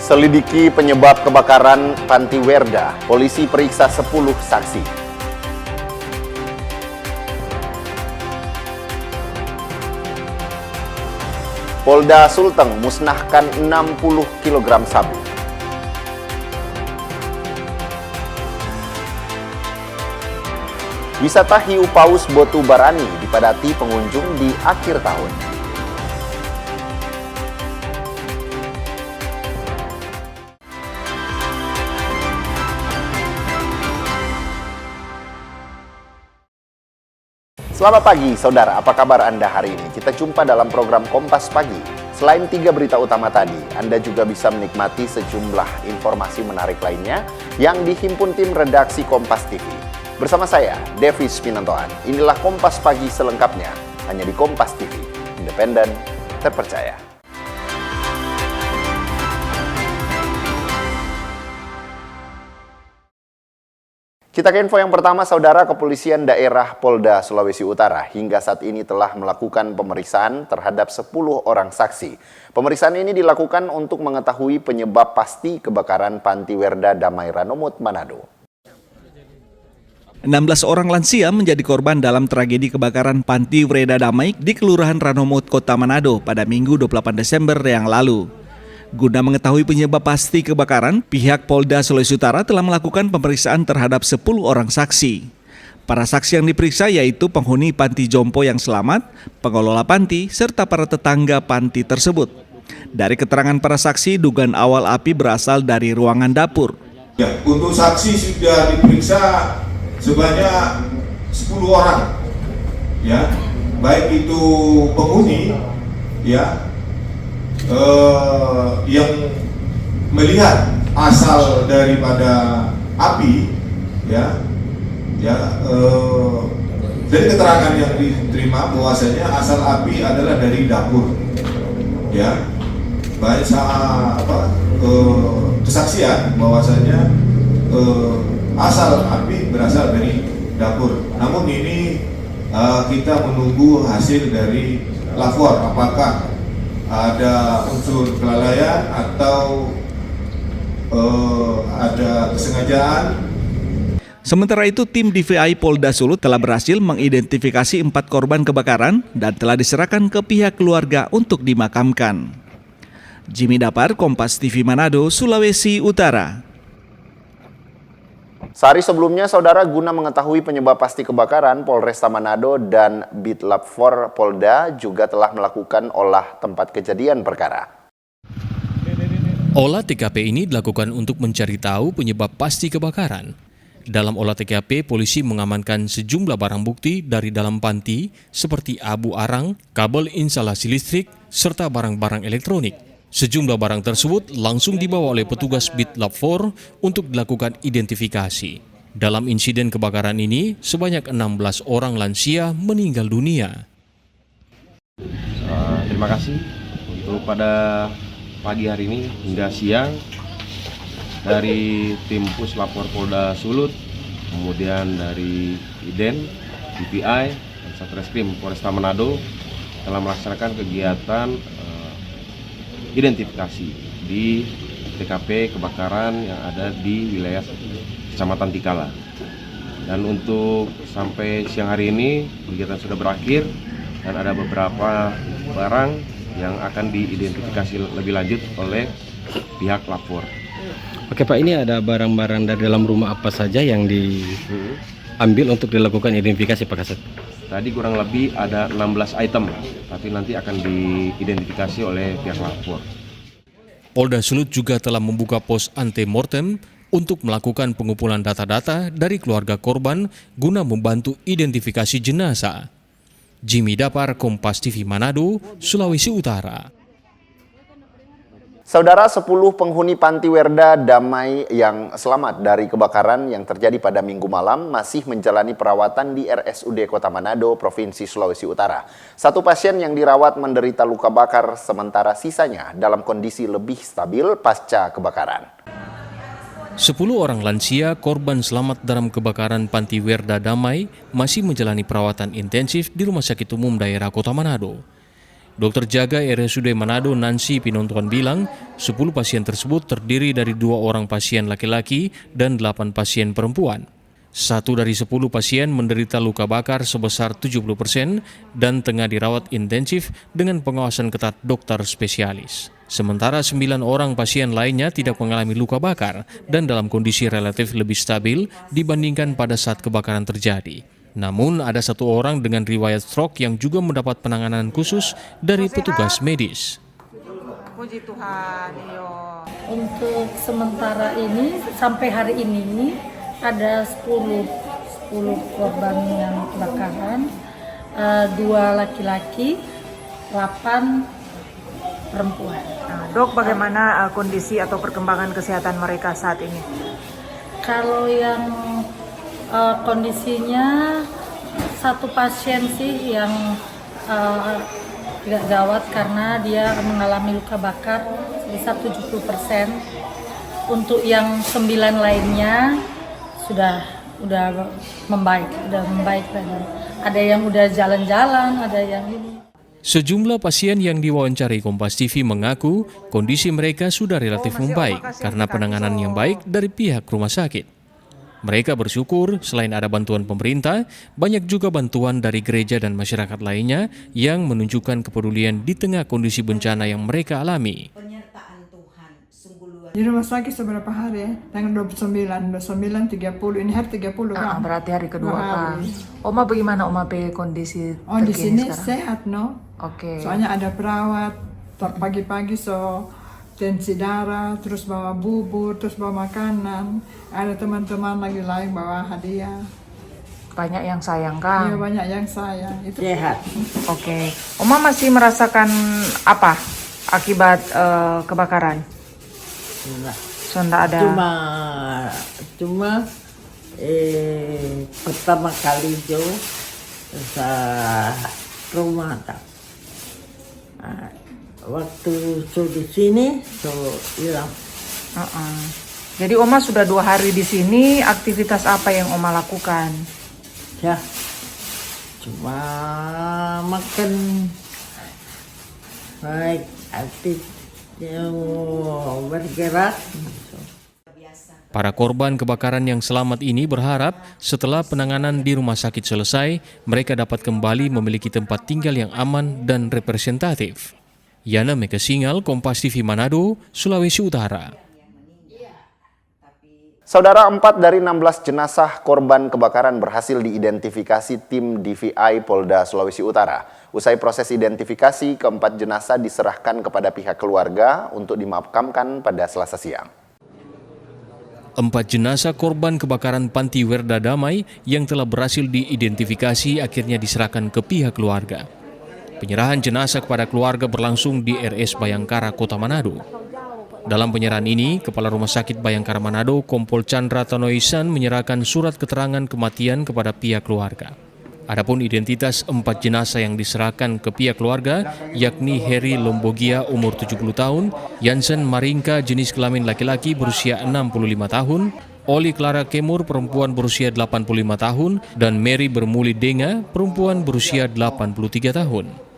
Selidiki penyebab kebakaran Panti Werda, polisi periksa 10 saksi. Polda Sulteng musnahkan 60 kg sabu. Wisata hiu paus Botu Barani dipadati pengunjung di akhir tahun. Selamat pagi, saudara. Apa kabar Anda hari ini? Kita jumpa dalam program Kompas Pagi. Selain 3 berita utama tadi, Anda juga bisa menikmati sejumlah informasi menarik lainnya yang dihimpun tim redaksi Kompas TV. Bersama saya, Devis Pinantoan. Inilah Kompas Pagi selengkapnya, hanya di Kompas TV. Independen, terpercaya. Kita ke info yang pertama, saudara. Kepolisian daerah Polda Sulawesi Utara hingga saat ini telah melakukan pemeriksaan terhadap 10 orang saksi. Pemeriksaan ini dilakukan untuk mengetahui penyebab pasti kebakaran Panti Werda Damai Ranomut, Manado. 16 orang lansia menjadi korban dalam tragedi kebakaran Panti Werda Damai di Kelurahan Ranomut, Kota Manado pada Minggu 28 Desember yang lalu. Guna mengetahui penyebab pasti kebakaran, pihak Polda Sulawesi Utara telah melakukan pemeriksaan terhadap 10 orang saksi. Para saksi yang diperiksa yaitu penghuni panti jompo yang selamat, pengelola panti, serta para tetangga panti tersebut. Dari keterangan para saksi, dugaan awal api berasal dari ruangan dapur. Ya, untuk saksi sudah diperiksa sebanyak 10 orang, ya, baik itu penghuni, ya, yang melihat asal daripada api, dari keterangan yang diterima bahwasanya asal api adalah dari dapur, ya, baik kesaksian bahwasanya asal api berasal dari dapur. Namun ini kita menunggu hasil dari lapor apakah ada unsur kelalaian atau ada kesengajaan. Sementara itu, tim DVI Polda Sulut telah berhasil mengidentifikasi 4 korban kebakaran dan telah diserahkan ke pihak keluarga untuk dimakamkan. Jimmy Dapar, Kompas TV Manado, Sulawesi Utara. Sehari sebelumnya, saudara, guna mengetahui penyebab pasti kebakaran, Polresta Manado dan Bitlab 4 Polda juga telah melakukan olah tempat kejadian perkara. Olah TKP ini dilakukan untuk mencari tahu penyebab pasti kebakaran. Dalam olah TKP, polisi mengamankan sejumlah barang bukti dari dalam panti seperti abu arang, kabel instalasi listrik, serta barang-barang elektronik. Sejumlah barang tersebut langsung dibawa oleh petugas Bitlab 4 untuk dilakukan identifikasi. Dalam insiden kebakaran ini, sebanyak 16 orang lansia meninggal dunia. Terima kasih untuk pada pagi hari ini hingga siang dari tim Puslapor Polda Sulut, kemudian dari IDEN, DPI, dan Satreskrim Polresta Manado telah melaksanakan kegiatan identifikasi di TKP kebakaran yang ada di wilayah Kecamatan Tikala. Dan untuk sampai siang hari ini kegiatan sudah berakhir dan ada beberapa barang yang akan diidentifikasi lebih lanjut oleh pihak lapor. Oke Pak, ini ada barang-barang dari dalam rumah apa saja yang diambil untuk dilakukan identifikasi Pak Kasat? Tadi kurang lebih ada 16 item, tapi nanti akan diidentifikasi oleh pihak lapor. Polda Sulut juga telah membuka pos antemortem untuk melakukan pengumpulan data-data dari keluarga korban guna membantu identifikasi jenazah. Jimmy Dapar, Kompas TV Manado, Sulawesi Utara. Saudara, 10 penghuni Panti Werda Damai yang selamat dari kebakaran yang terjadi pada Minggu malam masih menjalani perawatan di RSUD Kota Manado, Provinsi Sulawesi Utara. 1 pasien yang dirawat menderita luka bakar, sementara sisanya dalam kondisi lebih stabil pasca kebakaran. 10 orang lansia korban selamat dalam kebakaran Panti Werda Damai masih menjalani perawatan intensif di Rumah Sakit Umum Daerah Kota Manado. Dokter jaga RSUD Manado Nancy Pinontoan bilang 10 pasien tersebut terdiri dari 2 orang pasien laki-laki dan 8 pasien perempuan. 1 dari 10 pasien menderita luka bakar sebesar 70% dan tengah dirawat intensif dengan pengawasan ketat dokter spesialis. Sementara 9 orang pasien lainnya tidak mengalami luka bakar dan dalam kondisi relatif lebih stabil dibandingkan pada saat kebakaran terjadi. Namun ada 1 orang dengan riwayat stroke yang juga mendapat penanganan khusus dari petugas medis. Puji Tuhan, Untuk sementara ini, sampai hari ini, ada 10 korban yang kebakaran, 2 laki-laki, 8 perempuan. Nah, Dok, bagaimana kondisi atau perkembangan kesehatan mereka saat ini? Kalau yang kondisinya 1 pasien sih yang tidak gawat karena dia mengalami luka bakar sebesar 70%. Untuk yang 9 lainnya sudah membaik lagi. Ada yang udah jalan-jalan, ada yang ini. Sejumlah pasien yang diwawancari Kompas TV mengaku kondisi mereka sudah relatif membaik karena penanganan yang baik dari pihak rumah sakit. Mereka bersyukur selain ada bantuan pemerintah, banyak juga bantuan dari gereja dan masyarakat lainnya yang menunjukkan kepedulian di tengah kondisi bencana yang mereka alami. Di rumah sakit seberapa hari ya? Tanggal 29, 30, ini hari 30 kan? Berarti hari kedua kan? hari. Oma bagaimana Oma kondisi Oh di sini sekarang? sehat no? Oke. Soalnya ada perawat, pagi-pagi tensi darah, terus bawa bubur, terus bawa makanan. Ada teman-teman lagi lain bawa hadiah. Banyak yang sayang kan? Iya banyak yang sayang. Itu Sehat. Oke. Oma masih merasakan apa akibat kebakaran? Sudah ada. Cuma pertama kali itu sa rumah tak. Waktu di sini hilang. Jadi Oma sudah 2 hari di sini. Aktivitas apa yang Oma lakukan? Ya, cuma makan baik aktif yang bergerak. Para korban kebakaran yang selamat ini berharap setelah penanganan di rumah sakit selesai, mereka dapat kembali memiliki tempat tinggal yang aman dan representatif. Yana Mekesingal, Kompas TV Manado, Sulawesi Utara. Saudara, 4 dari 16 jenazah korban kebakaran berhasil diidentifikasi tim DVI Polda Sulawesi Utara. Usai proses identifikasi, keempat jenazah diserahkan kepada pihak keluarga untuk dimakamkan pada Selasa siang. 4 jenazah korban kebakaran Panti Werda Damai yang telah berhasil diidentifikasi akhirnya diserahkan ke pihak keluarga. Penyerahan jenazah kepada keluarga berlangsung di RS Bayangkara, Kota Manado. Dalam penyerahan ini, Kepala Rumah Sakit Bayangkara Manado, Kompol Chandra Tanoisan menyerahkan surat keterangan kematian kepada pihak keluarga. Adapun identitas 4 jenazah yang diserahkan ke pihak keluarga, yakni Heri Lombogia umur 70 tahun, Yansen Maringka jenis kelamin laki-laki berusia 65 tahun, Oli Clara Kemur perempuan berusia 85 tahun, dan Mary Bermuli Denga perempuan berusia 83 tahun.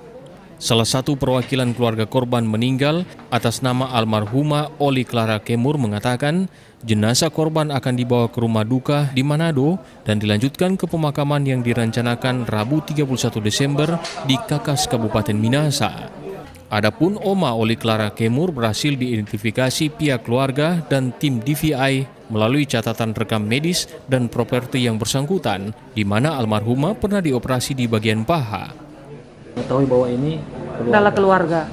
Salah satu perwakilan keluarga korban meninggal atas nama almarhumah Oli Clara Kemur mengatakan jenazah korban akan dibawa ke rumah duka di Manado dan dilanjutkan ke pemakaman yang direncanakan Rabu 31 Desember di Kakas, Kabupaten Minahasa. Adapun Oma Oli Clara Kemur berhasil diidentifikasi pihak keluarga dan tim DVI melalui catatan rekam medis dan properti yang bersangkutan, di mana almarhumah pernah dioperasi di bagian paha. Mengetahui bahwa ini Adalah keluarga.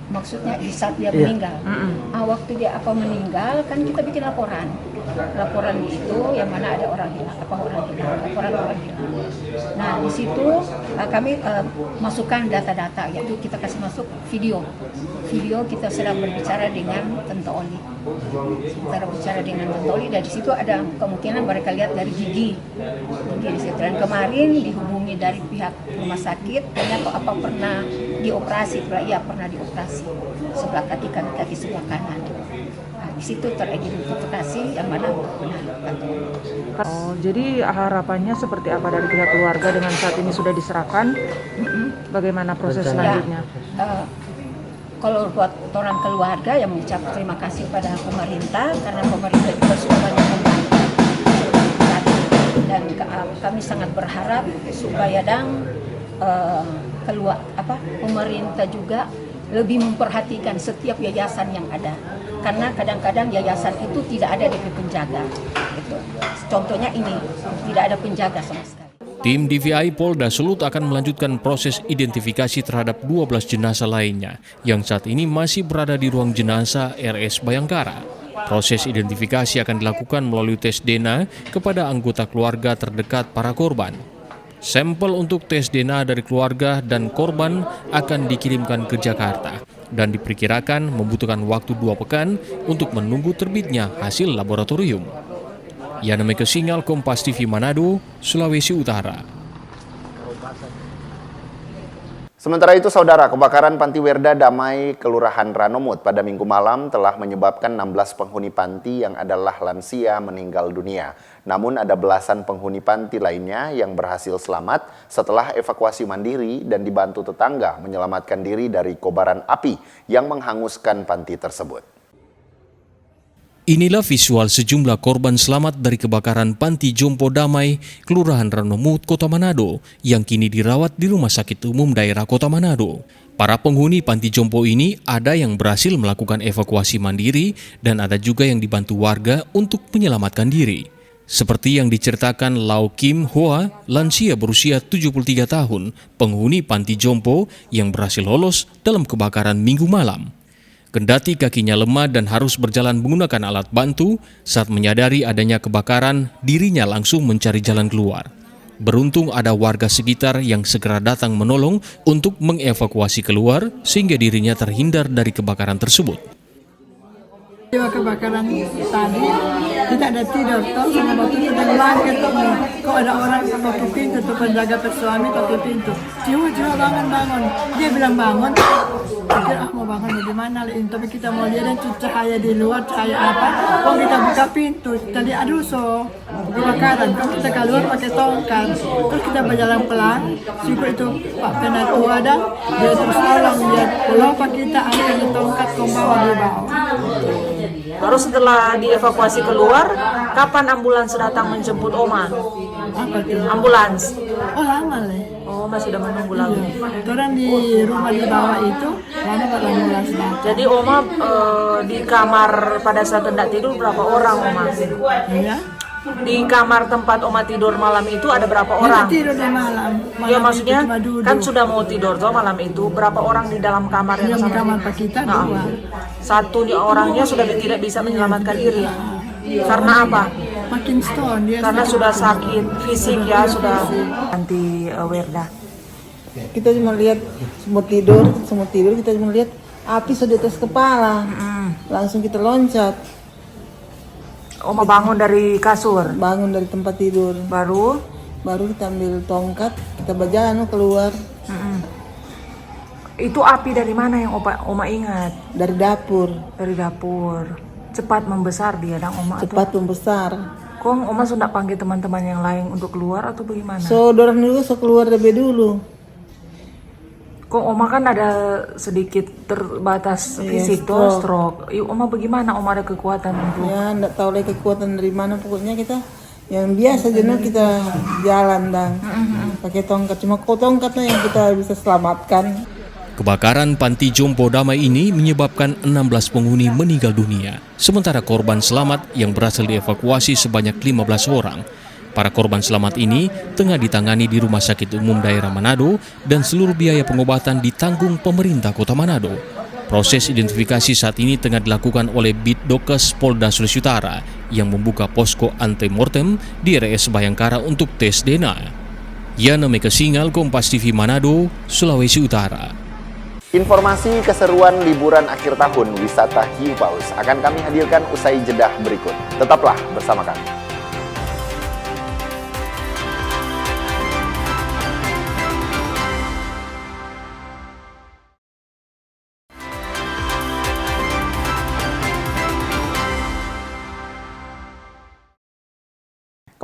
Maksudnya di saat dia meninggal. Waktu dia meninggal kan kita bikin laporan. Laporan itu yang mana ada orang hilang, laporan orang hilang. Nah di situ kami masukkan data-data, yaitu kita kasih masuk video kita sedang berbicara dengan Tante Oli. Dan di situ ada kemungkinan mereka lihat dari gigi di situ. Dan kemarin dihubungi dari pihak rumah sakit, tanya apa pernah dioperasi, pernah dioperasi sebelah kaki sebelah kanan. Nah, di situ teridentifikasi yang mana benar Pak. Oh, jadi harapannya seperti apa dari pihak keluarga dengan saat ini sudah diserahkan? Bagaimana proses selanjutnya? Kalau buat orang keluarga yang mengucap terima kasih pada pemerintah karena pemerintah juga sudah banyak membantu dan kami sangat berharap supaya pemerintah juga lebih memperhatikan setiap yayasan yang ada karena kadang-kadang yayasan itu tidak ada DP penjaga gitu. Contohnya ini tidak ada penjaga sama sekali. Tim DVI Polda Sulut akan melanjutkan proses identifikasi terhadap 12 jenazah lainnya yang saat ini masih berada di ruang jenazah RS Bayangkara. Proses identifikasi akan dilakukan melalui tes DNA kepada anggota keluarga terdekat para korban. Sampel untuk tes DNA dari keluarga dan korban akan dikirimkan ke Jakarta dan diperkirakan membutuhkan waktu 2 pekan untuk menunggu terbitnya hasil laboratorium. Yana Meke Singal, Kompas TV Manado, Sulawesi Utara. Sementara itu, Saudara, kebakaran Panti Werda Damai Kelurahan Ranomut pada Minggu malam telah menyebabkan 16 penghuni panti yang adalah lansia meninggal dunia. Namun ada belasan penghuni panti lainnya yang berhasil selamat setelah evakuasi mandiri dan dibantu tetangga menyelamatkan diri dari kobaran api yang menghanguskan panti tersebut. Inilah visual sejumlah korban selamat dari kebakaran Panti Jompo Damai, Kelurahan Ranomut, Kota Manado, yang kini dirawat di Rumah Sakit Umum Daerah Kota Manado. Para penghuni Panti Jompo ini ada yang berhasil melakukan evakuasi mandiri dan ada juga yang dibantu warga untuk menyelamatkan diri. Seperti yang diceritakan Lau Kim Hoa, lansia berusia 73 tahun, penghuni Panti Jompo yang berhasil lolos dalam kebakaran Minggu malam. Kendati kakinya lemah dan harus berjalan menggunakan alat bantu, saat menyadari adanya kebakaran, dirinya langsung mencari jalan keluar. Beruntung ada warga sekitar yang segera datang menolong untuk mengevakuasi keluar sehingga dirinya terhindar dari kebakaran tersebut. Kebakaran tadi kita ada tidur toh sama waktu kita bangkit toh kok ada orang tutup pintu tuh penjaga suami tutup pintu jiwa bangun dia bilang bangun pikir mau bangun bagaimana tapi kita mau lihat dan cahaya di luar cahaya apa kok kita buka pintu tadi aduh kebakaran kok kita keluar pakai tongkat terus kita berjalan pelan syukur itu Pak Penatu ada dia terus tolong dia lupa kita angkat tongkat ke bawah di bawah. Baru setelah dievakuasi keluar, kapan ambulans datang menjemput Oma? Ambulans? Oh lama lah. Oh masih sudah menunggu lagi. Orang di rumah di bawah itu lama pada ambulans datang. Jadi Oma di kamar pada saat hendak tidur berapa orang Oma? Iya. Di kamar tempat Oma tidur malam itu ada berapa orang? Tidur di malam Ya maksudnya kan sudah mau tidur tuh malam itu berapa orang di dalam kamar yang sama? Di kamar Pak kita dua. Satu orangnya sudah tidak bisa menyelamatkan diri. Karena apa? Makin stone dia. Karena sudah sakit fisik ya sudah. Panti Werda. Kita cuma lihat semua tidur kita cuma lihat api sudah di atas kepala. Langsung kita loncat. Oma bangun dari kasur? Bangun dari tempat tidur. Baru kita ambil tongkat, kita berjalan keluar. Itu api dari mana yang Oma ingat? Dari dapur. Dari dapur. Cepat membesar dia dan Oma. Cepat membesar. Kok Oma sudah panggil teman-teman yang lain untuk keluar atau bagaimana? Dorang dulu keluar lebih dulu. Kok Oma kan ada sedikit terbatas fisik tuh stroke. Oma bagaimana? Oma ada kekuatan untuk? Ya, enggak tahu lagi kekuatan dari mana pokoknya kita yang biasa jenuh kita jalan dan pakai tongkat. Cuma tongkatnya yang kita bisa selamatkan. Kebakaran Panti Jompo Damai ini menyebabkan 16 penghuni meninggal dunia, sementara korban selamat yang berhasil dievakuasi sebanyak 15 orang. Para korban selamat ini tengah ditangani di Rumah Sakit Umum Daerah Manado dan seluruh biaya pengobatan ditanggung pemerintah Kota Manado. Proses identifikasi saat ini tengah dilakukan oleh Bitdokes Polda Sulawesi Utara yang membuka posko antemortem di RS Bayangkara untuk tes DNA. Yana Meke Singal, Kompas TV Manado, Sulawesi Utara. Informasi keseruan liburan akhir tahun wisata hiu paus akan kami hadirkan usai jedah berikut. Tetaplah bersama kami.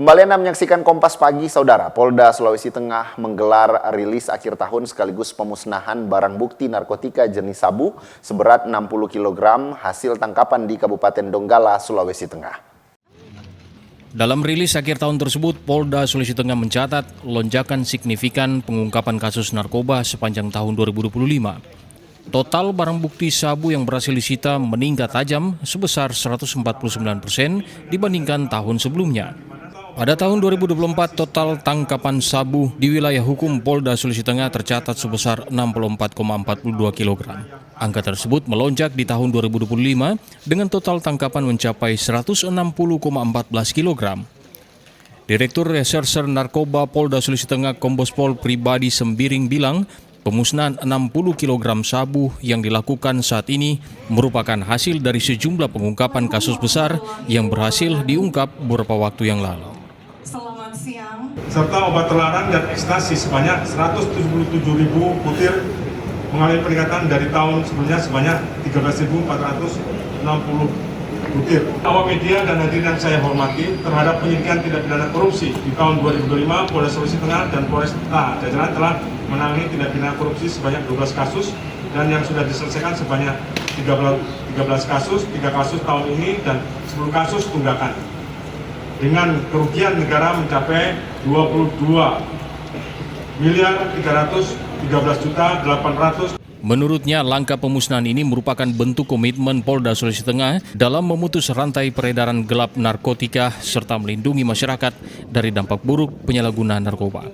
Kembali Anda menyaksikan Kompas Pagi, Saudara. Polda Sulawesi Tengah menggelar rilis akhir tahun sekaligus pemusnahan barang bukti narkotika jenis sabu seberat 60 kg hasil tangkapan di Kabupaten Donggala, Sulawesi Tengah. Dalam rilis akhir tahun tersebut, Polda Sulawesi Tengah mencatat lonjakan signifikan pengungkapan kasus narkoba sepanjang tahun 2025. Total barang bukti sabu yang berhasil disita meningkat tajam sebesar 149% dibandingkan tahun sebelumnya. Pada tahun 2024, total tangkapan sabu di wilayah hukum Polda Sulawesi Tengah tercatat sebesar 64,42 kg. Angka tersebut melonjak di tahun 2025 dengan total tangkapan mencapai 160,14 kg. Direktur Reserse Narkoba Polda Sulawesi Tengah Kombes Pol Pribadi Sembiring bilang, pemusnahan 60 kg sabu yang dilakukan saat ini merupakan hasil dari sejumlah pengungkapan kasus besar yang berhasil diungkap beberapa waktu yang lalu. Serta obat terlarang dan ekstasi sebanyak 177.000 butir mengalami peningkatan dari tahun sebelumnya sebanyak 13.460 butir. Awak media dan hadirin yang saya hormati, terhadap penyidikan tindak pidana korupsi di tahun 2025, Polda Sulawesi Tengah dan Polresta jajaran telah menangani tindak pidana korupsi sebanyak 12 kasus dan yang sudah diselesaikan sebanyak 13 kasus, 3 kasus tahun ini dan 10 kasus tunggakan. Dengan kerugian negara mencapai 22.313.800. Menurutnya, langkah pemusnahan ini merupakan bentuk komitmen Polda Sulawesi Tengah dalam memutus rantai peredaran gelap narkotika serta melindungi masyarakat dari dampak buruk penyalahgunaan narkoba.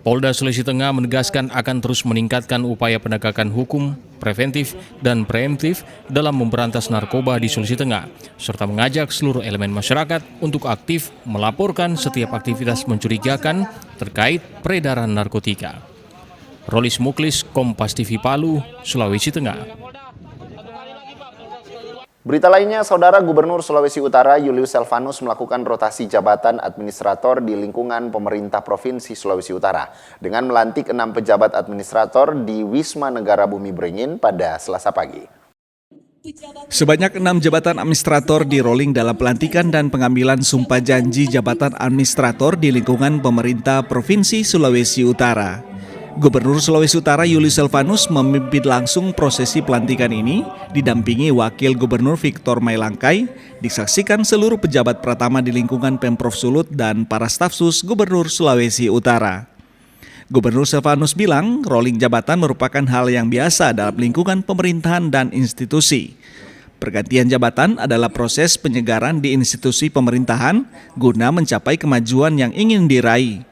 Polda Sulawesi Tengah menegaskan akan terus meningkatkan upaya penegakan hukum, preventif, dan preemptif dalam memberantas narkoba di Sulawesi Tengah, serta mengajak seluruh elemen masyarakat untuk aktif melaporkan setiap aktivitas mencurigakan terkait peredaran narkotika. Rolis Muklis, Kompas TV Palu, Sulawesi Tengah. Berita lainnya, Saudara, Gubernur Sulawesi Utara Julius Selvanus melakukan rotasi jabatan administrator di lingkungan pemerintah Provinsi Sulawesi Utara dengan melantik 6 pejabat administrator di Wisma Negara Bumi Beringin pada Selasa pagi. Sebanyak 6 jabatan administrator di-rolling dalam pelantikan dan pengambilan sumpah janji jabatan administrator di lingkungan pemerintah Provinsi Sulawesi Utara. Gubernur Sulawesi Utara Julius Selvanus memimpin langsung prosesi pelantikan ini, didampingi Wakil Gubernur Victor Mailangkai, disaksikan seluruh pejabat pratama di lingkungan Pemprov Sulut dan para staf sus Gubernur Sulawesi Utara. Gubernur Selvanus bilang, rolling jabatan merupakan hal yang biasa dalam lingkungan pemerintahan dan institusi. Pergantian jabatan adalah proses penyegaran di institusi pemerintahan guna mencapai kemajuan yang ingin diraih.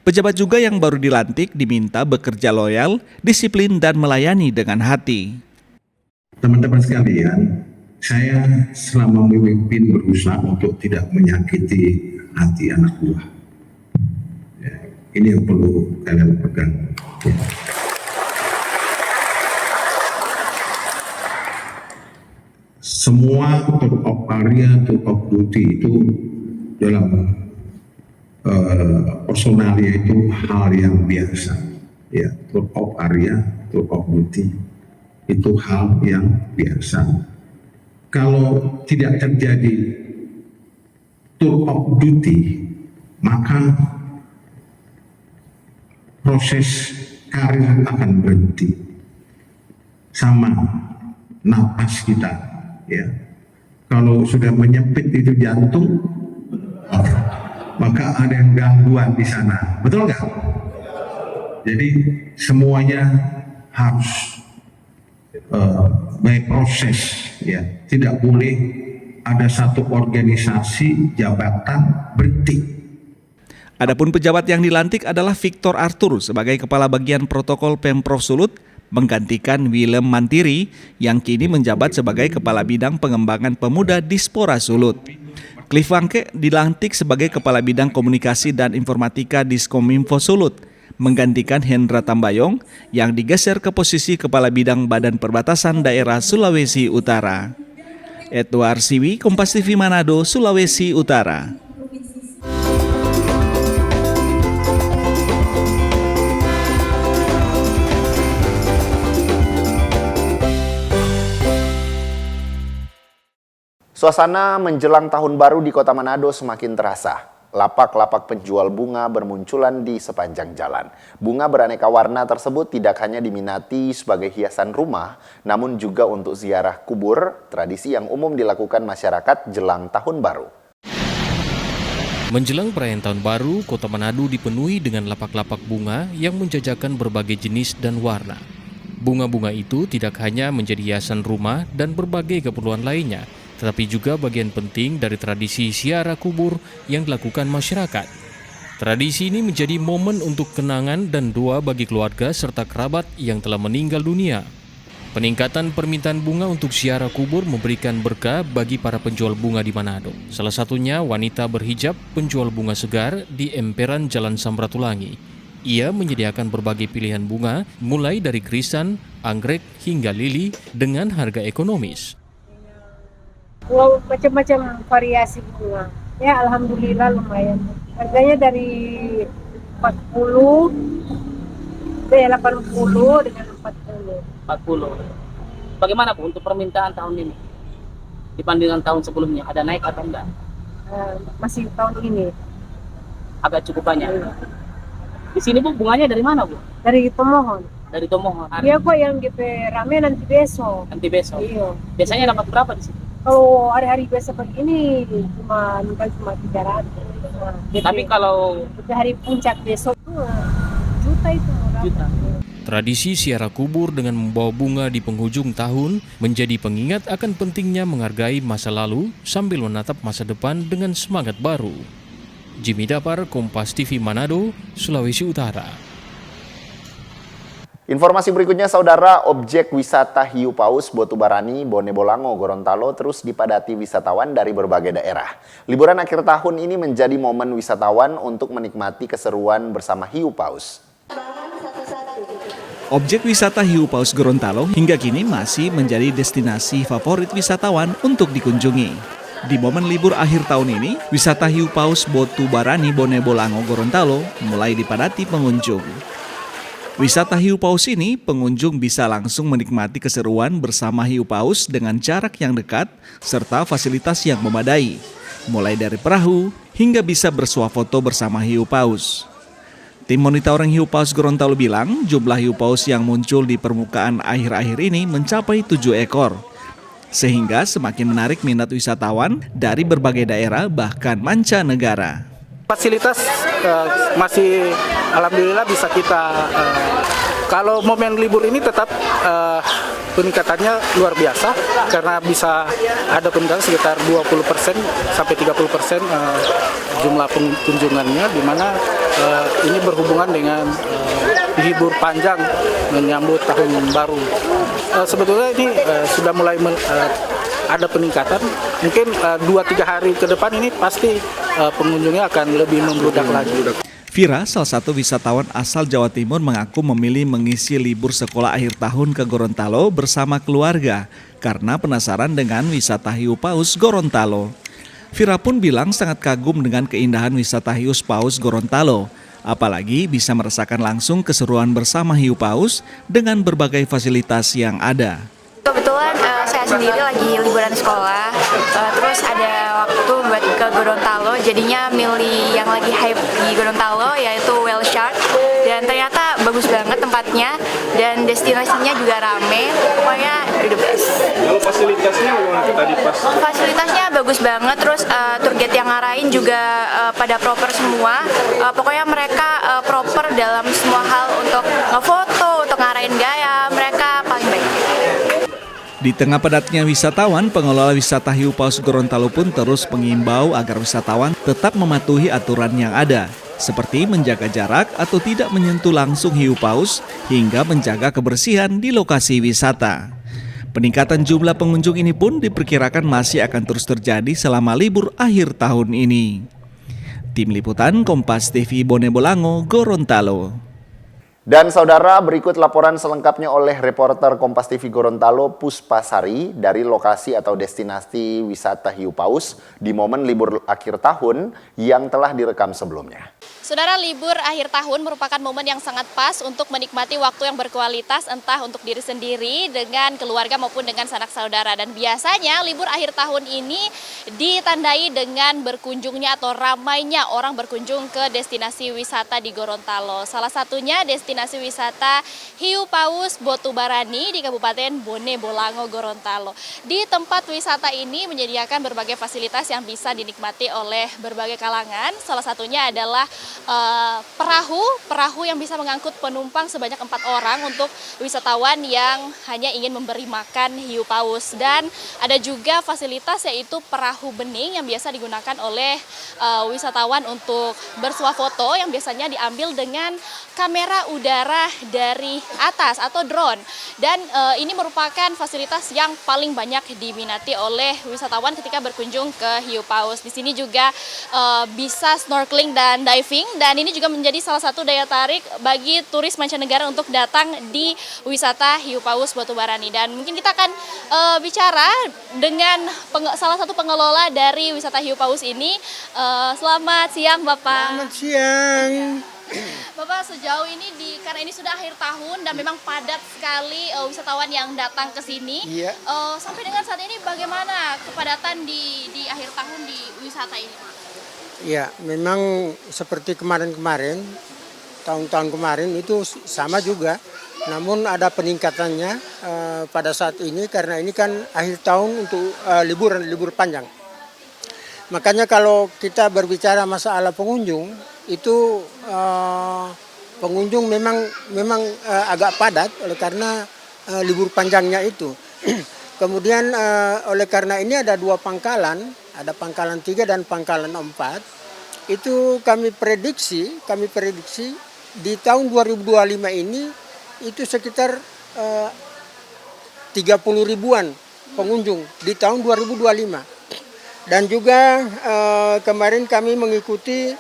Pejabat juga yang baru dilantik diminta bekerja loyal, disiplin, dan melayani dengan hati. Teman-teman sekalian, saya selama memimpin berusaha untuk tidak menyakiti hati anak buah. Ya, ini yang perlu kalian pegang. Ya. Semua tour of area, tour of duty itu dalam personalia itu hal yang biasa, ya. Tour of area, tour of duty itu hal yang biasa. Kalau tidak terjadi tour of duty, maka proses karir akan berhenti. Sama napas kita, ya. Kalau sudah menyempit itu jantung, maka ada yang gangguan di sana, betul nggak? Jadi semuanya harus baik proses, ya. Tidak boleh ada satu organisasi jabatan berhenti. Adapun pejabat yang dilantik adalah Victor Arthur sebagai Kepala Bagian Protokol Pemprov Sulut, menggantikan Willem Mantiri yang kini menjabat sebagai Kepala Bidang Pengembangan Pemuda Dispora Sulut. Cliff Wangke dilantik sebagai Kepala Bidang Komunikasi dan Informatika Diskominfo Sulut, menggantikan Hendra Tambayong yang digeser ke posisi Kepala Bidang Badan Perbatasan Daerah Sulawesi Utara. Edward Siwi, Kompas TV Manado, Sulawesi Utara. Suasana menjelang tahun baru di Kota Manado semakin terasa. lapak-lapak penjual bunga bermunculan di sepanjang jalan. Bunga beraneka warna tersebut tidak hanya diminati sebagai hiasan rumah, namun juga untuk ziarah kubur, tradisi yang umum dilakukan masyarakat jelang tahun baru. Menjelang perayaan Tahun Baru, Kota Manado dipenuhi dengan lapak-lapak bunga yang menjajakan berbagai jenis dan warna. Bunga-bunga itu tidak hanya menjadi hiasan rumah dan berbagai keperluan lainnya, tetapi juga bagian penting dari tradisi ziarah kubur yang dilakukan masyarakat. Tradisi ini menjadi momen untuk kenangan dan doa bagi keluarga serta kerabat yang telah meninggal dunia. Peningkatan permintaan bunga untuk ziarah kubur memberikan berkah bagi para penjual bunga di Manado. Salah satunya wanita berhijab penjual bunga segar di emperan Jalan Samratulangi. Ia menyediakan berbagai pilihan bunga, mulai dari krisan, anggrek, hingga lili dengan harga ekonomis. Wow, macam-macam variasi bunga. Ya, alhamdulillah lumayan. Harganya dari 40, dari 80 dengan 40. 40. Bagaimana Bu untuk permintaan tahun ini dibandingkan tahun sebelumnya? Ada naik atau enggak? Masih tahun ini agak cukup banyak. Di sini Bu bunganya dari mana Bu? Dari Tomohon. Dari Tomohon. Dia kok yang GP rame nanti besok. Nanti besok. Iya. Biasanya dapat berapa di sini? Kalau hari-hari biasa begini cuma 300. Tapi kalau hari puncak besok juta itu. Juta. Tradisi ziarah kubur dengan membawa bunga di penghujung tahun menjadi pengingat akan pentingnya menghargai masa lalu sambil menatap masa depan dengan semangat baru. Jimmy Dapar, Kompas TV Manado, Sulawesi Utara. Informasi berikutnya, saudara, objek wisata hiu paus Botubarani, Bone Bolango, Gorontalo terus dipadati wisatawan dari berbagai daerah. Liburan akhir tahun ini menjadi momen wisatawan untuk menikmati keseruan bersama hiu paus. Objek wisata hiu paus Gorontalo hingga kini masih menjadi destinasi favorit wisatawan untuk dikunjungi. Di momen libur akhir tahun ini, wisata hiu paus Botubarani Bone Bolango Gorontalo mulai dipadati pengunjung. Wisata hiu paus ini, pengunjung bisa langsung menikmati keseruan bersama hiu paus dengan jarak yang dekat serta fasilitas yang memadai, mulai dari perahu hingga bisa bersuah foto bersama hiu paus. Tim monitoring hiu paus Gorontalo bilang jumlah hiu paus yang muncul di permukaan akhir-akhir ini mencapai 7 ekor. Sehingga semakin menarik minat wisatawan dari berbagai daerah bahkan mancanegara. Fasilitas masih alhamdulillah bisa kita, kalau momen libur ini tetap peningkatannya luar biasa karena bisa ada peningkatan sekitar 20% sampai 30% jumlah kunjungannya, di mana ini berhubungan dengan libur panjang menyambut tahun baru. Sebetulnya ini sudah mulai ada peningkatan, mungkin 2-3 hari ke depan ini pasti pengunjungnya akan lebih membludak lagi. Vira, salah satu wisatawan asal Jawa Timur, mengaku memilih mengisi libur sekolah akhir tahun ke Gorontalo bersama keluarga karena penasaran dengan wisata hiu paus Gorontalo. Vira pun bilang sangat kagum dengan keindahan wisata hiu paus Gorontalo, apalagi bisa merasakan langsung keseruan bersama hiu paus dengan berbagai fasilitas yang ada. Kebetulan saya sendiri lagi liburan sekolah, terus ada waktu buat ke Gorontalo, jadinya milih yang lagi hype di Gorontalo yaitu Whale Shark, dan ternyata bagus banget tempatnya dan destinasinya juga rame, pokoknya the best. Lalu fasilitasnya bagaimana tadi pas? Fasilitasnya bagus banget, terus tour guide yang ngarahin juga pada proper semua, pokoknya mereka proper dalam semua hal untuk ngefoto, untuk ngarahin gaya, mereka paling baik. Di tengah padatnya wisatawan, pengelola wisata hiu paus Gorontalo pun terus mengimbau agar wisatawan tetap mematuhi aturan yang ada, seperti menjaga jarak atau tidak menyentuh langsung hiu paus hingga menjaga kebersihan di lokasi wisata. Peningkatan jumlah pengunjung ini pun diperkirakan masih akan terus terjadi selama libur akhir tahun ini. Tim Liputan Kompas TV Bone Bolango, Gorontalo. Dan saudara, berikut laporan selengkapnya oleh reporter Kompas TV Gorontalo Puspasari dari lokasi atau destinasi wisata hiu paus di momen libur akhir tahun yang telah direkam sebelumnya. Saudara, libur akhir tahun merupakan momen yang sangat pas untuk menikmati waktu yang berkualitas, entah untuk diri sendiri, dengan keluarga maupun dengan sanak saudara. Dan biasanya libur akhir tahun ini ditandai dengan berkunjungnya atau ramainya orang berkunjung ke destinasi wisata di Gorontalo. Salah satunya destinasi wisata Hiu Paus Botubarani di Kabupaten Bone Bolango, Gorontalo. Di tempat wisata ini menyediakan berbagai fasilitas yang bisa dinikmati oleh berbagai kalangan. Salah satunya adalah perahu yang bisa mengangkut penumpang sebanyak 4 orang untuk wisatawan yang hanya ingin memberi makan hiu paus. Dan ada juga fasilitas yaitu perahu bening yang biasa digunakan oleh wisatawan untuk bersuah foto yang biasanya diambil dengan kamera udara dari atas atau drone. Dan ini merupakan fasilitas yang paling banyak diminati oleh wisatawan ketika berkunjung ke Hiu Paus. Di sini juga bisa snorkeling dan diving, dan ini juga menjadi salah satu daya tarik bagi turis mancanegara untuk datang di wisata Hiu Paus Botubarani. Dan mungkin kita akan bicara dengan salah satu pengelola dari wisata Hiu Paus ini. Selamat siang, Bapak. Selamat siang. Bapak, sejauh ini karena ini sudah akhir tahun dan memang padat sekali wisatawan yang datang ke sini. Iya. Sampai dengan saat ini bagaimana kepadatan di akhir tahun di wisata ini, Pak? Ya, memang seperti kemarin-kemarin, tahun-tahun kemarin itu sama juga. Namun ada peningkatannya pada saat ini karena ini kan akhir tahun untuk libur panjang. Makanya kalau kita berbicara masalah pengunjung, itu pengunjung memang agak padat oleh karena libur panjangnya itu. Kemudian oleh karena ini ada 2 pangkalan, ada pangkalan 3 dan pangkalan 4. Itu kami prediksi di tahun 2025 ini itu sekitar 30 ribuan pengunjung di tahun 2025. Dan juga kemarin kami mengikuti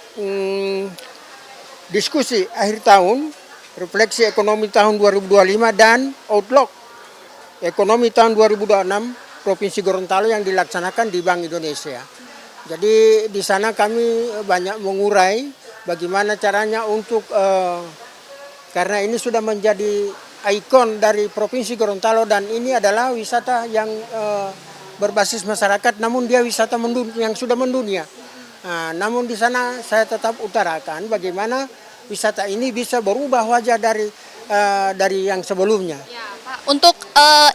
diskusi akhir tahun, refleksi ekonomi tahun 2025 dan outlook ekonomi tahun 2026 Provinsi Gorontalo yang dilaksanakan di Bank Indonesia. Jadi di sana kami banyak mengurai bagaimana caranya untuk karena ini sudah menjadi ikon dari Provinsi Gorontalo dan ini adalah wisata yang berbasis masyarakat, namun dia wisata yang sudah mendunia. Nah, namun di sana saya tetap utarakan bagaimana wisata ini bisa berubah wajah dari yang sebelumnya. Ya, Pak. Untuk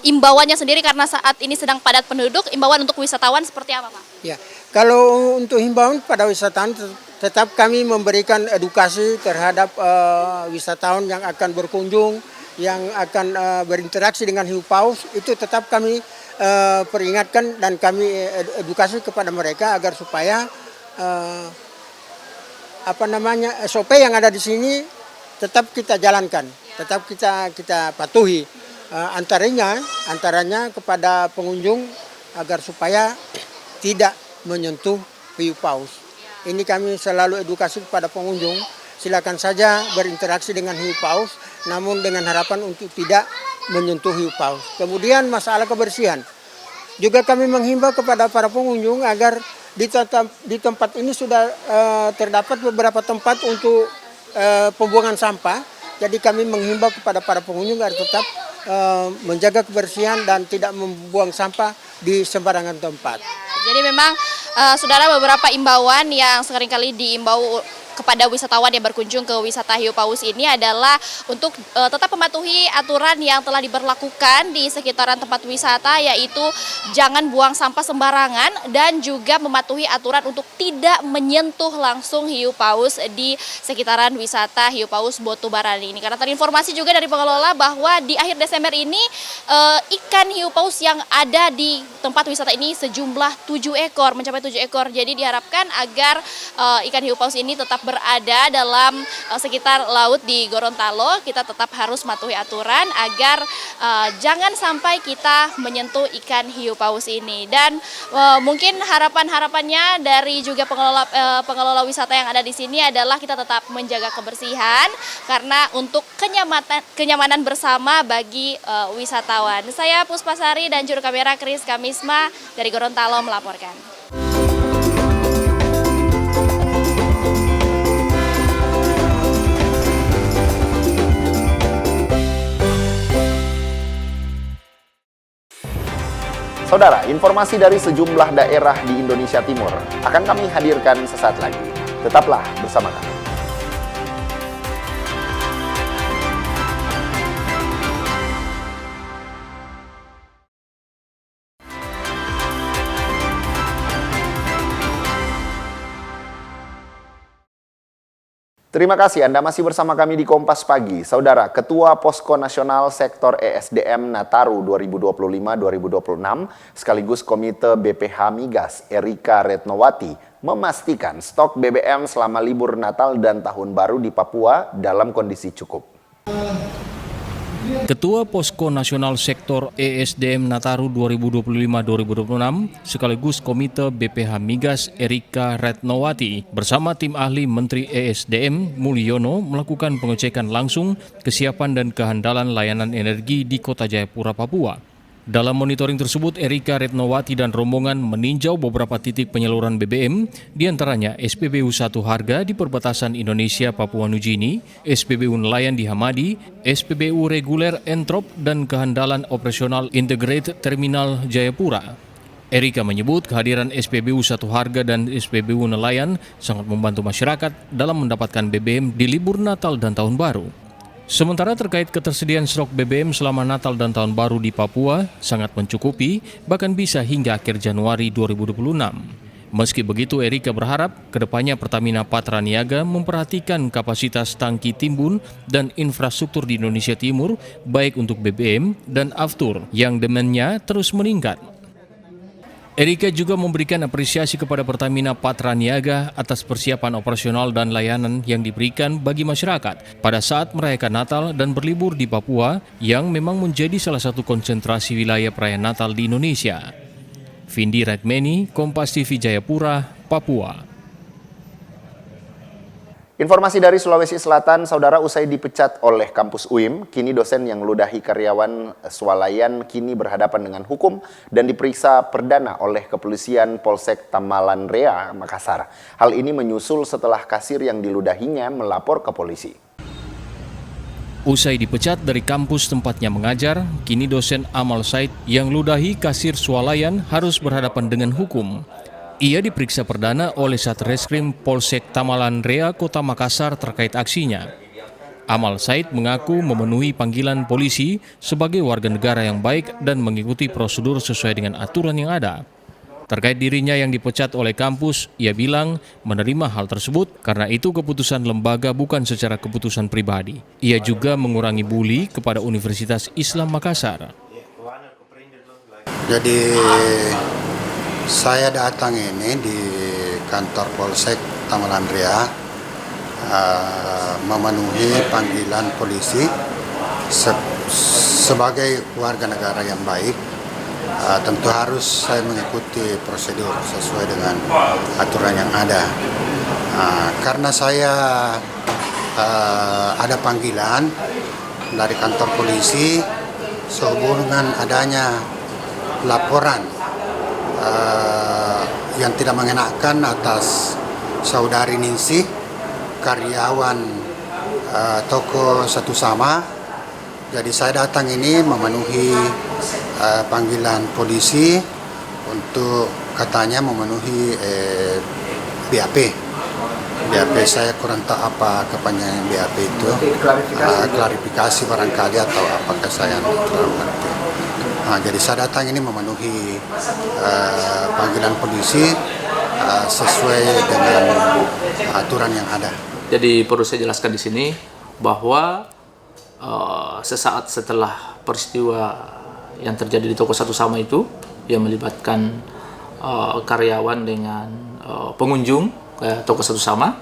imbauannya sendiri karena saat ini sedang padat penduduk, imbauan untuk wisatawan seperti apa, Pak? Ya, kalau untuk himbauan pada wisatawan tetap kami memberikan edukasi terhadap wisatawan yang akan berkunjung, yang akan berinteraksi dengan hiu paus, itu tetap kami peringatkan dan kami edukasi kepada mereka agar supaya SOP yang ada di sini tetap kita jalankan, tetap kita patuhi. Antaranya kepada pengunjung agar supaya tidak menyentuh hiu paus. Ini kami selalu edukasi kepada pengunjung, silakan saja berinteraksi dengan hiu paus, namun dengan harapan untuk tidak menyentuh hiu paus. Kemudian masalah kebersihan, juga kami menghimbau kepada para pengunjung agar di tempat ini sudah terdapat beberapa tempat untuk pembuangan sampah. Jadi kami menghimbau kepada para pengunjung agar tetap menjaga kebersihan dan tidak membuang sampah di sembarangan tempat. Jadi memang saudara, beberapa imbauan yang seringkali diimbau kepada wisatawan yang berkunjung ke wisata Hiu Paus ini adalah untuk tetap mematuhi aturan yang telah diberlakukan di sekitaran tempat wisata, yaitu jangan buang sampah sembarangan dan juga mematuhi aturan untuk tidak menyentuh langsung hiu paus di sekitaran wisata Hiu Paus Botubarani ini. Karena terinformasi juga dari pengelola bahwa di akhir Desember ini ikan hiu paus yang ada di tempat wisata ini sejumlah 7 ekor, mencapai 7 ekor. Jadi diharapkan agar ikan hiu paus ini tetap berada dalam sekitar laut di Gorontalo. Kita tetap harus mematuhi aturan agar jangan sampai kita menyentuh ikan hiu paus ini. Dan mungkin harapannya dari juga pengelola wisata yang ada di sini adalah kita tetap menjaga kebersihan karena untuk kenyamanan bersama bagi wisatawan. Saya Puspasari dan juru kamera Kris Kamisma dari Gorontalo melaporkan. Saudara, informasi dari sejumlah daerah di Indonesia Timur akan kami hadirkan sesaat lagi. Tetaplah bersama kami. Terima kasih Anda masih bersama kami di Kompas Pagi. Saudara, Ketua Posko Nasional Sektor ESDM Nataru 2025-2026 sekaligus Komite BPH Migas Erika Retnowati memastikan stok BBM selama libur Natal dan Tahun Baru di Papua dalam kondisi cukup. Ketua Posko Nasional Sektor ESDM Nataru 2025-2026 sekaligus Komite BPH Migas Erika Retnowati bersama tim ahli Menteri ESDM Mulyono melakukan pengecekan langsung kesiapan dan kehandalan layanan energi di Kota Jayapura, Papua. Dalam monitoring tersebut, Erika Retnowati dan rombongan meninjau beberapa titik penyaluran BBM, diantaranya SPBU 1 Harga di perbatasan Indonesia Papua Nugini, SPBU Nelayan di Hamadi, SPBU Reguler Entrop, dan kehandalan operasional Integrated Terminal Jayapura. Erika menyebut kehadiran SPBU 1 Harga dan SPBU Nelayan sangat membantu masyarakat dalam mendapatkan BBM di libur Natal dan Tahun Baru. Sementara terkait ketersediaan stok BBM selama Natal dan Tahun Baru di Papua sangat mencukupi, bahkan bisa hingga akhir Januari 2026. Meski begitu, Erika berharap kedepannya Pertamina Patraniaga memperhatikan kapasitas tangki timbun dan infrastruktur di Indonesia Timur, baik untuk BBM dan aftur yang demandnya terus meningkat. Erika juga memberikan apresiasi kepada Pertamina Patraniaga atas persiapan operasional dan layanan yang diberikan bagi masyarakat pada saat merayakan Natal dan berlibur di Papua yang memang menjadi salah satu konsentrasi wilayah perayaan Natal di Indonesia. Vindi Redmeni, Kompas TV Jayapura, Papua. Informasi dari Sulawesi Selatan, saudara, usai dipecat oleh kampus UIM, kini dosen yang meludahi karyawan swalayan kini berhadapan dengan hukum dan diperiksa perdana oleh Kepolisian Polsek Tamalanrea, Makassar. Hal ini menyusul setelah kasir yang diludahinya melapor ke polisi. Usai dipecat dari kampus tempatnya mengajar, kini dosen Amal Said yang ludahi kasir swalayan harus berhadapan dengan hukum. Ia diperiksa perdana oleh Satreskrim Polsek Tamalanrea, Kota Makassar terkait aksinya. Amal Said mengaku memenuhi panggilan polisi sebagai warga negara yang baik dan mengikuti prosedur sesuai dengan aturan yang ada. Terkait dirinya yang dipecat oleh kampus, ia bilang menerima hal tersebut karena itu keputusan lembaga bukan secara keputusan pribadi. Ia juga mengurangi bully kepada Universitas Islam Makassar. Jadi saya datang ini di kantor Polsek Tamalanrea memenuhi panggilan polisi sebagai warga negara yang baik. Tentu harus saya mengikuti prosedur sesuai dengan aturan yang ada. Karena saya ada panggilan dari kantor polisi sehubungan adanya laporan yang tidak mengenakan atas saudari Ningsih, karyawan toko Satu Sama. Jadi saya datang ini memenuhi panggilan polisi untuk katanya memenuhi BAP. BAP saya kurang tahu apa kepanjangan BAP itu. Klarifikasi barangkali atau apakah saya kurang ngerti. Jadi saya datang ini memenuhi panggilan polisi sesuai dengan aturan yang ada. Jadi perlu saya jelaskan di sini bahwa sesaat setelah peristiwa yang terjadi di toko Satu Sama itu, yang melibatkan karyawan dengan pengunjung toko Satu Sama,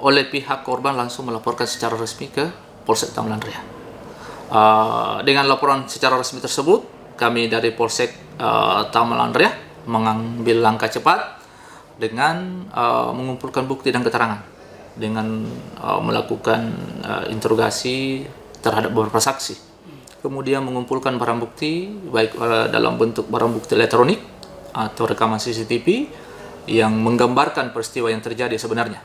oleh pihak korban langsung melaporkan secara resmi ke Polsek Tamalanrea. Dengan laporan secara resmi tersebut, kami dari Polsek Tamalanrea mengambil langkah cepat dengan mengumpulkan bukti dan keterangan, dengan melakukan interogasi terhadap beberapa saksi, kemudian mengumpulkan barang bukti baik dalam bentuk barang bukti elektronik atau rekaman CCTV yang menggambarkan peristiwa yang terjadi sebenarnya.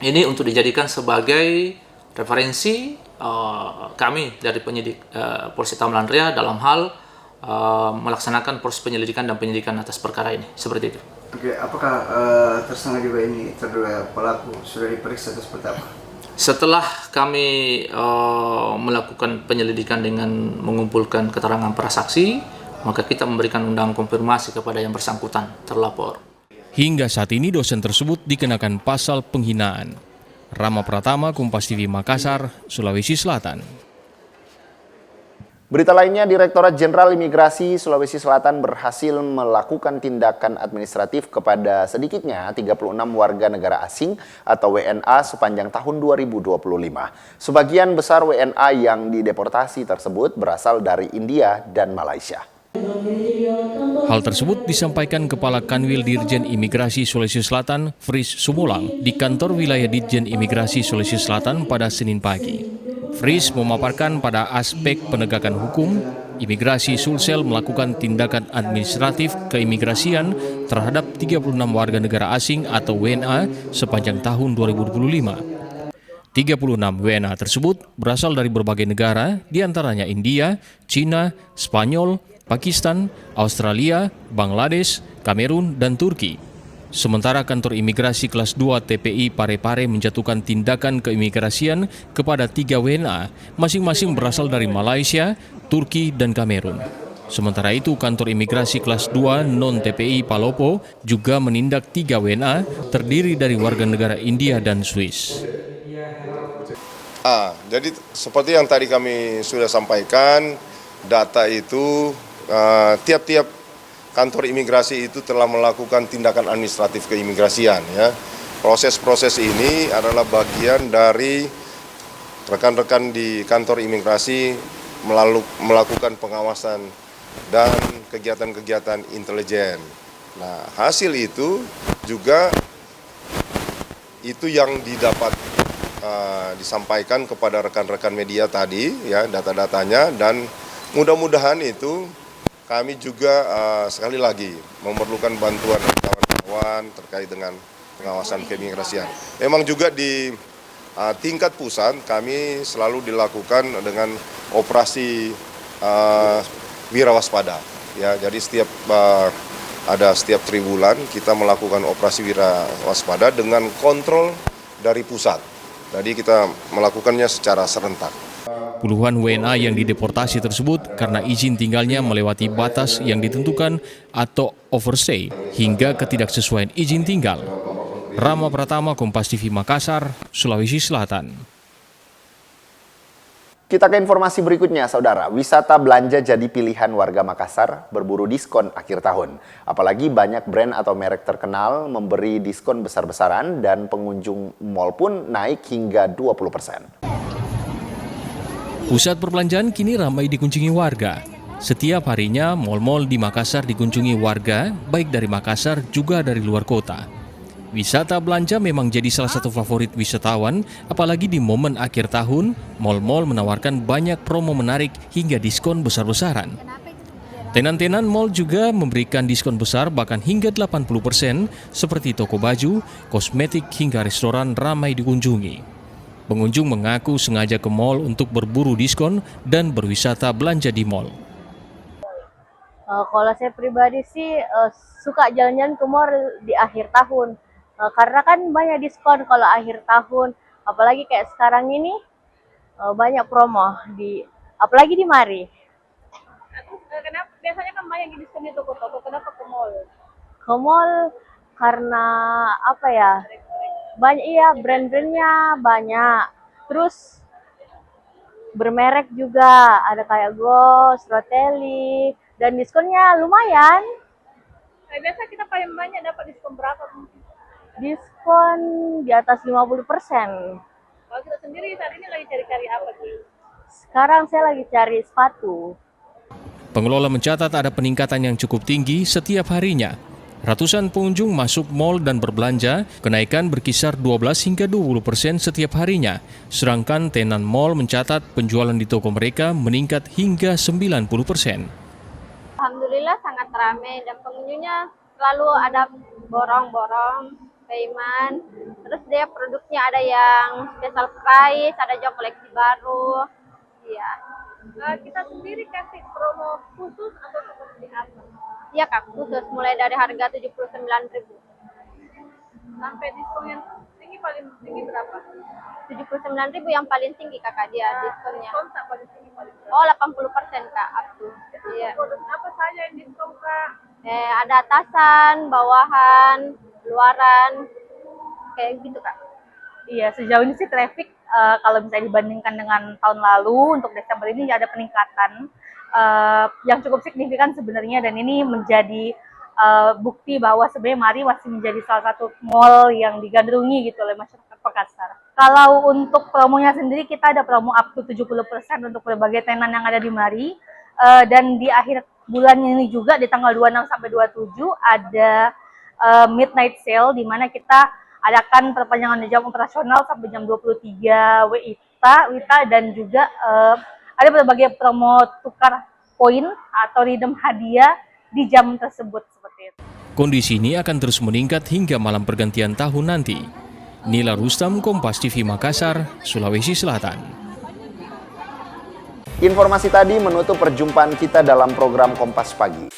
Ini untuk dijadikan sebagai referensi kami dari penyidik Polsek Tamalanrea dalam hal melaksanakan proses penyelidikan dan penyidikan atas perkara ini. Seperti itu. Oke, apakah tersangka juga ini terduga pelaku sudah diperiksa atau seperti apa? Setelah kami melakukan penyelidikan dengan mengumpulkan keterangan para saksi, maka kita memberikan undangan konfirmasi kepada yang bersangkutan, terlapor. Hingga saat ini dosen tersebut dikenakan pasal penghinaan. Rama Pratama, Kompas TV Makassar, Sulawesi Selatan. Berita lainnya, Direktorat Jenderal Imigrasi Sulawesi Selatan berhasil melakukan tindakan administratif kepada sedikitnya 36 warga negara asing atau WNA sepanjang tahun 2025. Sebagian besar WNA yang dideportasi tersebut berasal dari India dan Malaysia. Hal tersebut disampaikan Kepala Kanwil Dirjen Imigrasi Sulawesi Selatan, Fris Sumolang, di kantor wilayah Ditjen Imigrasi Sulawesi Selatan pada Senin pagi. Fris memaparkan pada aspek penegakan hukum, Imigrasi Sulsel melakukan tindakan administratif keimigrasian terhadap 36 warga negara asing atau WNA sepanjang tahun 2025. 36 WNA tersebut berasal dari berbagai negara, diantaranya India, Cina, Spanyol, Pakistan, Australia, Bangladesh, Kamerun, dan Turki. Sementara kantor imigrasi kelas 2 TPI Parepare menjatuhkan tindakan keimigrasian kepada 3 WNA, masing-masing berasal dari Malaysia, Turki, dan Kamerun. Sementara itu, kantor imigrasi kelas 2 non-TPI Palopo juga menindak 3 WNA terdiri dari warga negara India dan Swiss. Jadi seperti yang tadi kami sudah sampaikan, data itu tiap-tiap kantor imigrasi itu telah melakukan tindakan administratif keimigrasian. Ya. Proses-proses ini adalah bagian dari rekan-rekan di kantor imigrasi melakukan pengawasan dan kegiatan-kegiatan intelijen. Nah, hasil itu juga itu yang didapat disampaikan kepada rekan-rekan media tadi, ya, data-datanya, dan mudah-mudahan itu kami juga sekali lagi memerlukan bantuan kawan-kawan terkait dengan pengawasan keimigrasian. Memang juga di tingkat pusat kami selalu dilakukan dengan operasi wirawaspada. Ya, jadi setiap triwulan kita melakukan operasi wirawaspada dengan kontrol dari pusat. Jadi kita melakukannya secara serentak. Puluhan WNA yang dideportasi tersebut karena izin tinggalnya melewati batas yang ditentukan atau overstay hingga ketidaksesuaian izin tinggal. Rama Pratama, Kompas TV Makassar, Sulawesi Selatan. Kita ke informasi berikutnya, Saudara. Wisata belanja jadi pilihan warga Makassar berburu diskon akhir tahun. Apalagi banyak brand atau merek terkenal memberi diskon besar-besaran dan pengunjung mal pun naik hingga 20%. Pusat perbelanjaan kini ramai dikunjungi warga. Setiap harinya, mal-mal di Makassar dikunjungi warga, baik dari Makassar juga dari luar kota. Wisata belanja memang jadi salah satu favorit wisatawan, apalagi di momen akhir tahun, mal-mal menawarkan banyak promo menarik hingga diskon besar-besaran. Tenan-tenan mal juga memberikan diskon besar bahkan hingga 80%, seperti toko baju, kosmetik hingga restoran ramai dikunjungi. Pengunjung mengaku sengaja ke mal untuk berburu diskon dan berwisata belanja di mal. Kalau saya pribadi sih suka jalan-jalan ke mall di akhir tahun. Karena kan banyak diskon kalau akhir tahun. Apalagi kayak sekarang ini banyak promo, apalagi di Mari. Kenapa biasanya kan banyak diskon di toko-toko, kenapa ke mall? Ke mall karena apa ya? Banyak, iya, brand-brandnya banyak. Terus bermerek juga, ada kayak Ghost, Rotelli, dan diskonnya lumayan. Biasa kita paling banyak dapat diskon berapa? Diskon di atas 50%. Kalau kita sendiri saat ini lagi cari-cari apa sih? Sekarang saya lagi cari sepatu. Pengelola mencatat ada peningkatan yang cukup tinggi setiap harinya. Ratusan pengunjung masuk mal dan berbelanja, kenaikan berkisar 12 hingga 20% setiap harinya. Sedangkan tenan mal mencatat penjualan di toko mereka meningkat hingga 90%. Alhamdulillah sangat ramai dan pengunjungnya selalu ada borong-borong, payment. Terus dia produknya ada yang special price, ada juga koleksi baru. Iya. Kita sendiri kasih promo khusus atau Iya Kak, khusus mulai dari harga 79.000. Sampai diskon yang tinggi paling tinggi berapa? 79.000 yang paling tinggi Kakak dia diskonnya. Diskon tak paling tinggi paling berapa? Oh 80% Kak, up to. Iya. Produk apa saja yang diskon Kak? Ada atasan, bawahan, luaran, kayak gitu Kak. Iya, sejauh ini sih traffic kalau bisa dibandingkan dengan tahun lalu untuk Desember ini ada peningkatan yang cukup signifikan sebenarnya, dan ini menjadi bukti bahwa sebenarnya Mari masih menjadi salah satu mall yang digandrungi gitu oleh masyarakat Makassar. Kalau untuk promonya sendiri, kita ada promo up to 70% untuk berbagai tenan yang ada di Mari, dan di akhir bulan ini juga di tanggal 26 sampai 27 ada midnight sale di mana kita adakan perpanjangan jam operasional sampai jam 23 WITA dan juga ada berbagai promo tukar poin atau redeem hadiah di jam tersebut seperti itu. Kondisi ini akan terus meningkat hingga malam pergantian tahun nanti. Nila Rustam, Kompas TV Makassar, Sulawesi Selatan. Informasi tadi menutup perjumpaan kita dalam program Kompas Pagi.